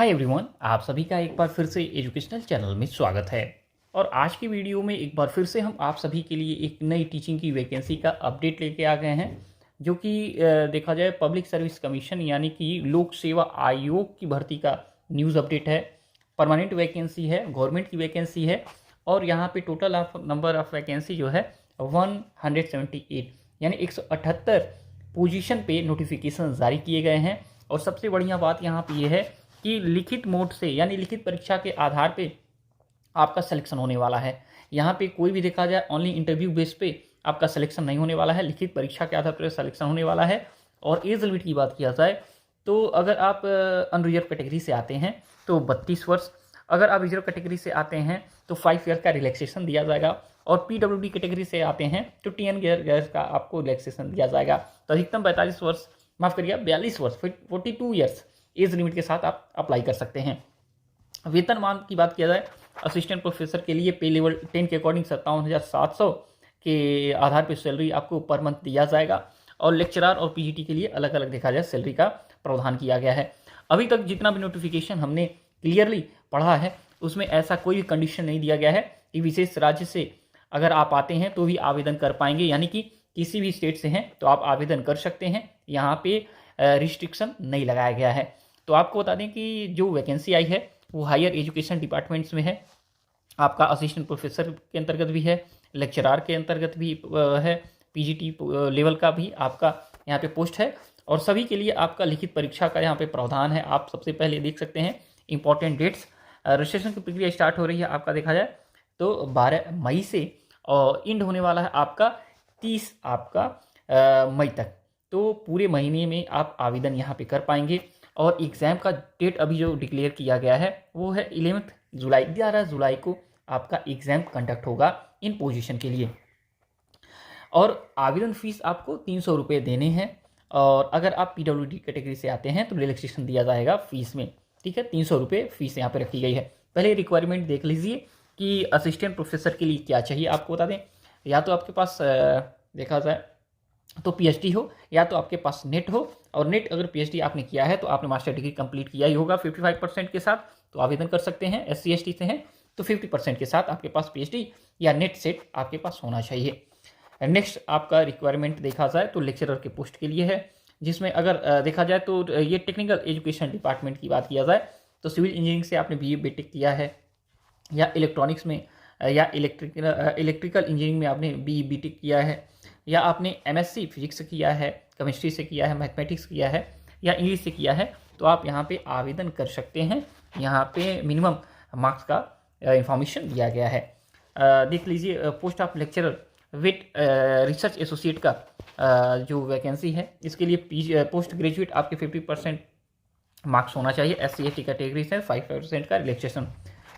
Hi everyone, आप सभी का एक बार फिर से एजुकेशनल चैनल में स्वागत है। और आज की वीडियो में एक बार फिर से हम आप सभी के लिए एक नई टीचिंग की वैकेंसी का अपडेट लेके आ गए हैं, जो कि देखा जाए पब्लिक सर्विस कमीशन यानी कि लोक सेवा आयोग की भर्ती का न्यूज़ अपडेट है। परमानेंट वैकेंसी है, गवर्नमेंट की वैकेंसी है और यहाँ पे टोटल नंबर ऑफ वैकेंसी जो है 178 यानी 178 पोजीशन पे नोटिफिकेशन जारी किए गए हैं। और सबसे बढ़िया बात यहाँ पे ये है कि लिखित मोड से यानी लिखित परीक्षा के आधार पे आपका सिलेक्शन होने वाला है। यहाँ पे कोई भी देखा जाए ओनली इंटरव्यू बेस पे आपका सिलेक्शन नहीं होने वाला है, लिखित परीक्षा के आधार पर सिलेक्शन होने वाला है। और एज लिमिट की बात किया जाए तो अगर आप अनरिजर्व कैटेगरी से आते हैं तो 32 वर्ष, अगर आप रिजर्व कैटेगरी से आते हैं तो 5 ईयर का रिलैक्सेशन दिया जाएगा और पीडब्ल्यूडी कैटेगरी से आते हैं तो 10 ईयर का आपको रिलैक्सेशन दिया जाएगा। तो अधिकतम 42 वर्ष, माफ़ करिए 42 वर्ष, 42 ईयर्स एज लिमिट के साथ आप अप्लाई कर सकते हैं। वेतनमान की बात किया जाए असिस्टेंट प्रोफेसर के लिए पे लेवल 10 के अकॉर्डिंग 57,700 के आधार पर सैलरी आपको पर मंथ दिया जाएगा। और लेक्चरर और पीजीटी के लिए अलग अलग देखा जाए सैलरी का प्रावधान किया गया है। अभी तक जितना भी नोटिफिकेशन हमने क्लियरली पढ़ा है उसमें ऐसा कोई भी कंडीशन नहीं दिया गया है कि विशेष राज्य से अगर आप आते हैं तो भी आवेदन कर पाएंगे, यानी कि किसी भी स्टेट से हैं तो आप आवेदन कर सकते हैं। यहाँ पे रिस्ट्रिक्शन नहीं लगाया गया है। तो आपको बता दें कि जो वैकेंसी आई है वो हायर एजुकेशन डिपार्टमेंट्स में है, आपका असिस्टेंट प्रोफेसर के अंतर्गत भी है, लेक्चरार के अंतर्गत भी है, पीजीटी लेवल का भी आपका यहाँ पे पोस्ट है। और सभी के लिए आपका लिखित परीक्षा का यहाँ पे प्रावधान है। आप सबसे पहले देख सकते हैं इंपॉर्टेंट डेट्स। रजिस्ट्रेशन की प्रक्रिया स्टार्ट हो रही है आपका देखा जाए तो 12 मई से और इंड होने वाला है आपका 30 मई तक। तो पूरे महीने में आप आवेदन यहाँ पे कर पाएंगे। और एग्ज़ाम का डेट अभी जो डिक्लेयर किया गया है वो है 11 जुलाई, 11 जुलाई को आपका एग्ज़ाम कंडक्ट होगा इन पोजीशन के लिए। और आवेदन फीस आपको 300 रुपये देने हैं। और अगर आप पीडब्ल्यूडी कैटेगरी से आते हैं तो रिलैक्सेशन दिया जाएगा फीस में, ठीक है। 300 रुपये फीस यहाँ पे रखी गई है। पहले रिक्वायरमेंट देख लीजिए कि असिस्टेंट प्रोफेसर के लिए क्या चाहिए। आपको बता दें या तो आपके पास देखा जाए तो पीएचडी हो या तो आपके पास नेट हो। और नेट अगर पीएचडी आपने किया है तो आपने मास्टर डिग्री कंप्लीट किया ही होगा 55% के साथ, तो आवेदन कर सकते हैं। SC ST से हैं तो 50% के साथ आपके पास पीएचडी या नेट सेट आपके पास होना चाहिए। नेक्स्ट आपका रिक्वायरमेंट देखा जाए तो लेक्चरर के पोस्ट के लिए है, जिसमें अगर देखा जाए तो ये टेक्निकल एजुकेशन डिपार्टमेंट की बात किया जाए तो सिविल इंजीनियरिंग से आपने BA BTech किया है, या इलेक्ट्रॉनिक्स में या इलेक्ट्रिकल इंजीनियरिंग में आपने BE BTech किया है, या आपने MSc फिजिक्स से किया है, केमिस्ट्री से किया है, मैथमेटिक्स किया है या इंग्लिश से किया है, तो आप यहाँ पे आवेदन कर सकते हैं। यहाँ पे मिनिमम मार्क्स का इंफॉर्मेशन दिया गया है। देख लीजिए post of lecturer with research associate का जो वैकेंसी है इसके लिए पोस्ट ग्रेजुएट आपके 50% मार्क्स होना चाहिए। SC ST कैटेगरी से 5% का relaxation.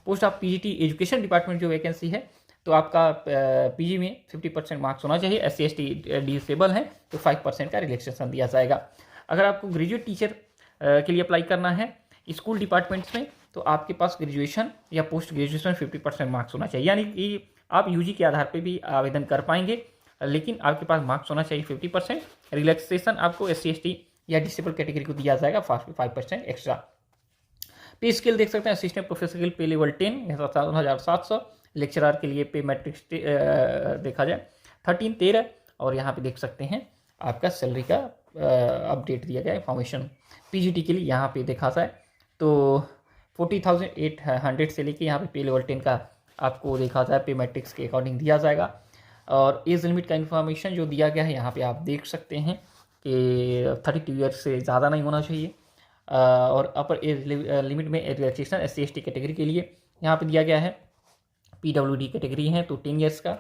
Post of PGT education department जो वैकेंसी है तो आपका पीजी में 50% मार्क्स होना चाहिए। SC ST डिसेबल है तो 5% का रिलैक्सेशन दिया जाएगा। अगर आपको ग्रेजुएट टीचर के लिए अप्लाई करना है स्कूल डिपार्टमेंट्स में तो आपके पास ग्रेजुएशन या पोस्ट ग्रेजुएशन 50% मार्क्स होना चाहिए, यानी कि आप यूजी के आधार पे भी आवेदन कर पाएंगे, लेकिन आपके पास मार्क्स होना चाहिए 50%। रिलैक्सेशन आपको SC ST या डिसेबल कैटेगरी को दिया जाएगा 5% एक्स्ट्रा। पे स्केल देख सकते हैं असिस्टेंट प्रोफेसर के लिए पे लेवल 10 57,700, लेक्चरर के लिए पे मैट्रिक्स देखा जाए 13 और यहाँ पे देख सकते हैं आपका सैलरी का अपडेट दिया गया इन्फॉर्मेशन। पीजीटी के लिए यहाँ पे देखा जाए तो 40,800 से लेके यहाँ पे पे लेवल 10 का आपको देखा जाए पे मैट्रिक्स के अकॉर्डिंग दिया जाएगा। और एज लिमिट का इन्फॉर्मेशन जो दिया गया है यहाँ पे आप देख सकते हैं कि 32 ईयर्स से ज़्यादा नहीं होना चाहिए। और अपर एज लिमिट में रिलैक्सेशन SC ST कैटेगरी के लिए यहाँ पे दिया गया है। PWD कैटेगरी है तो 10 ईयर्स का।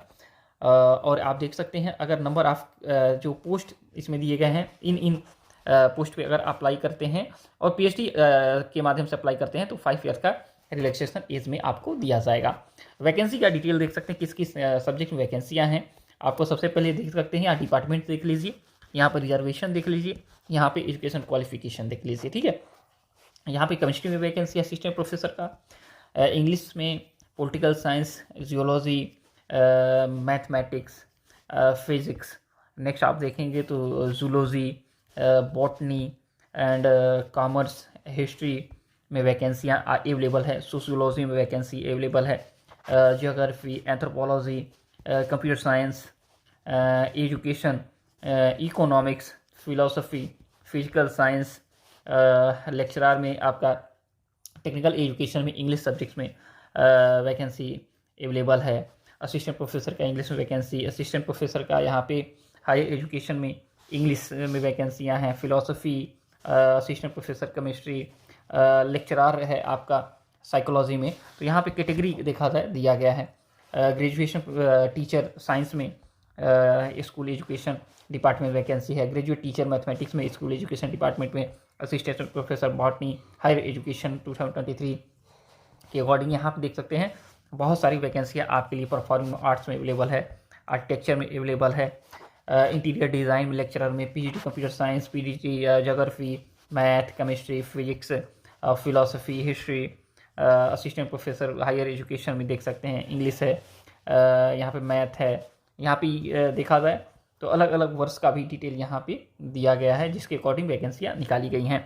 और आप देख सकते हैं अगर नंबर ऑफ जो पोस्ट इसमें दिए गए हैं इन पोस्ट पे अगर अप्लाई करते हैं और PhD के माध्यम से अप्लाई करते हैं तो 5 ईयर्स का रिलैक्सेशन एज में आपको दिया जाएगा। वैकेंसी का डिटेल देख सकते हैं किस किस सब्जेक्ट में वैकेंसियाँ हैं। आपको सबसे पहले देख सकते हैं यहाँ डिपार्टमेंट देख लीजिए, यहाँ पर रिजर्वेशन देख लीजिए, यहाँ पे एजुकेशन क्वालिफिकेशन देख लीजिए, ठीक है। यहाँ पे केमिस्ट्री में वैकेंसी असिस्टेंट प्रोफेसर का, इंग्लिश में political science, geology, mathematics, physics. Next आप देखेंगे तो zoology, botany and commerce, history, में वैकेंसियाँ अवेलेबल है, सोशियोलॉजी में वैकेंसी अवेलेबल है, geography, anthropology, computer science, education, economics, philosophy, physical science, lecturer में आपका टेक्निकल एजुकेशन में इंग्लिश सब्जेक्ट्स में वैकेंसी अवेलेबल है, असिस्टेंट प्रोफेसर का इंग्लिश में वैकेंसी, असिस्टेंट प्रोफेसर का यहाँ पे हायर एजुकेशन में इंग्लिश में वैकेंसियाँ हैं, philosophy, assistant professor chemistry, lecturer है आपका साइकोलॉजी में। तो यहाँ पे कैटेगरी देखा जाए दिया गया है। ग्रेजुएशन टीचर साइंस में स्कूल एजुकेशन डिपार्टमेंट वैकेंसी है, ग्रेजुएट टीचर मैथमेटिक्स में स्कूल एजुकेशन डिपार्टमेंट में, assistant professor botany higher education 2023 के अकॉर्डिंग यहाँ पे देख सकते हैं बहुत सारी वैकेंसियाँ आपके लिए परफॉर्मिंग आर्ट्स में अवेलेबल है, आर्किटेक्चर में अवेलेबल है, इंटीरियर डिज़ाइन में लेक्चरर में, PGT computer science, PGT geography, math, chemistry, physics, philosophy, history, assistant professor higher education में देख सकते हैं इंग्लिश है, यहाँ पे मैथ है। यहाँ पे देखा जाए तो अलग अलग वर्ष का भी डिटेल यहाँ पे दिया गया है जिसके अकॉर्डिंग वैकेंसियाँ निकाली गई हैं।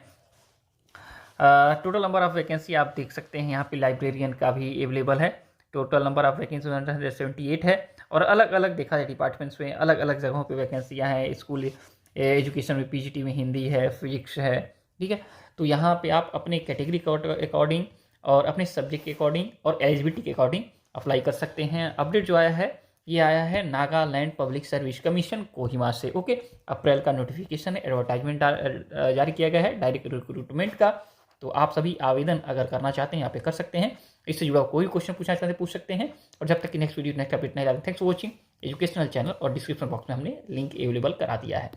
टोटल नंबर ऑफ़ वैकेंसी आप देख सकते हैं यहाँ पे लाइब्रेरियन का भी अवेलेबल है। टोटल नंबर ऑफ़ वैकेंसी 178 है और अलग अलग देखा जाए डिपार्टमेंट्स में अलग अलग जगहों पे वैकेंसियाँ हैं। स्कूल एजुकेशन में पीजीटी में हिंदी है, फिजिक्स है, ठीक है। तो यहाँ पे आप अपने कैटेगरी के अकॉर्डिंग और अपने सब्जेक्ट के अकॉर्डिंग और एलिजिबिलिटी के अकॉर्डिंग अप्लाई कर सकते हैं। अपडेट जो आया है ये आया है Nagaland public service commission Kohima से। ओके, अप्रैल का नोटिफिकेशन है, एडवर्टाइजमेंट जारी किया गया है डायरेक्ट रिक्रूटमेंट का। तो आप सभी आवेदन अगर करना चाहते हैं यहाँ पे कर सकते हैं। इससे जुड़ा कोई क्वेश्चन पूछना चाहते हैं पूछ सकते हैं। और जब तक कि नेक्स्ट वीडियो नेक्स्ट अपडेट नहीं लाते, thanks for watching educational channel और डिस्क्रिप्शन बॉक्स में हमने लिंक अवेलेबल करा दिया है।